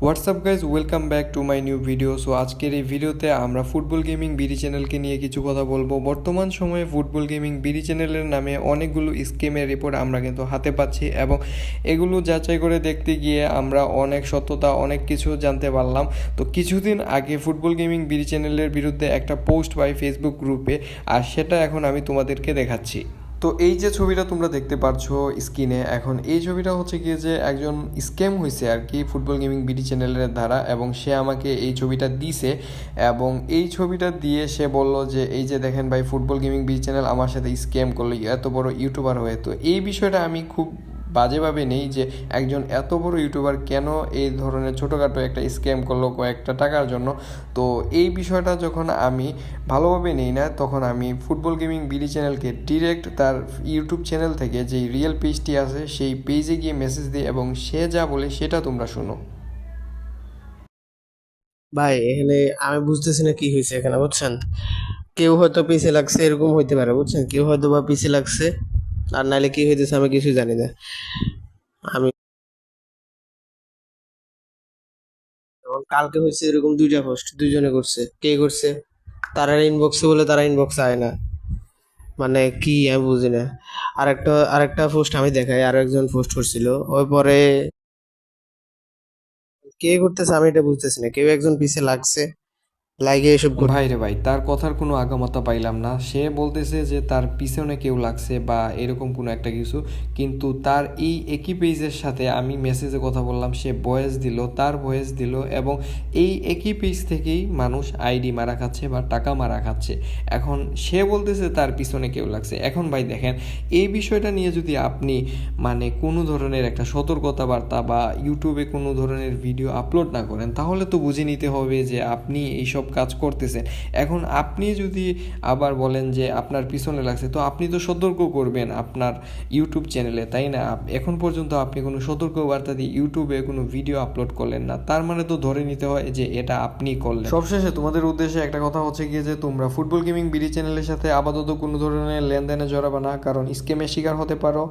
WhatsApp guys, welcome back to my new video. So আজকের এই ভিডিওতে আমরা ফুটবল গেমিং বিডি চ্যানেলকে নিয়ে কিছু কথা বলবো। বর্তমান সময়ে ফুটবল গেমিং বিডি চ্যানেলের নামে অনেকগুলো স্কিমের রিপোর্ট আমরা কিন্তু হাতে পাচ্ছি এবং এগুলো যাচাই করে দেখতে গিয়ে আমরা অনেক সত্যতা অনেক কিছু জানতে পারলাম। তো কিছুদিন আগে ফুটবল গেমিং বিডি চ্যানেলের বিরুদ্ধে একটা পোস্ট পাই ফেসবুক গ্রুপে, আর সেটা এখন আমি তোমাদেরকে দেখাচ্ছি। তো এই যে ছবিটা তোমরা দেখতে পারছো স্ক্রিনে, এখন এই ছবিটা হচ্ছে গিয়ে যে একজন স্ক্যাম হয়েছে আর কি ফুটবল গেমিং বিডি চ্যানেলের দ্বারা, এবং সে আমাকে এই ছবিটা দিছে এবং এই ছবিটা দিয়ে সে বলল যে এই যে দেখেন ভাই, ফুটবল গেমিং বিডি চ্যানেল আমার সাথে স্ক্যাম করলো এত বড় ইউটিউবার হয়ে। তো এই বিষয়টা আমি খুব বাজেভাবে নেই যে একজন এত বড় ইউটিউবার কেন এই ধরনের ছোটোখাটো একটা স্ক্যাম করলো কয়েকটা টাকার জন্য। তো এই বিষয়টা যখন আমি ভালোভাবে নেই না, তখন আমি ফুটবল গেমিং বিডি চ্যানেলকে ডিরেক্ট তার ইউটিউব চ্যানেল থেকে যেই রিয়েল পেজটি আছে সেই পেজে গিয়ে মেসেজ দিই এবং সে যা বলে সেটা তোমরা শোনো। ভাই এখানে আমি বুঝতেছি না কি হয়েছে এখানে, বুঝছেন? কেউ হয়তো পিছে লাগছে, এরকম হইতে পারে, বুঝছেন? কেউ হয়তো বা পিছে লাগছে, আর নাইলে কি হইতেছে আমি কিছু জানি না। আমি যেমন কালকে হয়েছে এরকম দুইটা পোস্ট দুইজনে করছে, কে করছে? তারা ইনবক্সে বলে তারা ইনবক্সে আয় না, মানে কি আমি বুঝি না। আরেকটা পোস্ট আমি দেখাই, আরো একজন পোস্ট করছিল, ওই পরে কে করতেছে আমি এটা বুঝতেছি না, কেউ একজন পিছে লাগছে, লাগে এসব ভাই করতেছে। রে ভাই, তার কথার কোনো আগামাতা পাইলাম না। সে বলতেছে যে তার পিছনে কেউ লাগছে বা এরকম কোনো একটা কিছু, কিন্তু তার এই একই পেজের সাথে আমি মেসেজে কথা বললাম, সে ভয়েস দিল, তার ভয়েস দিল, এবং এই একই পেজ থেকেই মানুষ আইডি মারা খাচ্ছে বা টাকা মারা খাচ্ছে। এখন সে বলতেছে তার পিছনে কেউ লাগছে। এখন ভাই দেখেন, এই বিষয়টা নিয়ে যদি আপনি মানে কোনো ধরনের একটা সতর্কতা বার্তা বা ইউটিউবে কোনো ধরনের ভিডিও আপলোড না করেন, তাহলে তো বুঝে নিতে হবে যে আপনি এইসব কাজ করতেছেন। এখন আপনি যদি আবার বলেন যে আপনার পিছনে লাগছে, তো আপনি তো সতর্ক করবেন আপনার ইউটিউব চ্যানেলে, তাই না? এখন পর্যন্ত আপনি কোনো সতর্ক বার্তা দিয়ে ইউটিউবে কোনো ভিডিও আপলোড করলেন না, তার মানে তো ধরে নিতে হয় যে এটা আপনি করলেন। সবশেষে তোমাদের উদ্দেশ্যে একটা কথা হচ্ছে গিয়ে যে তোমরা ফুটবল গেমিং বিডি চ্যানেলের সাথে আপাতত কোনো ধরনের লেনদেনে জড়াবে না, কারণ স্ক্যামের শিকার হতে পারো।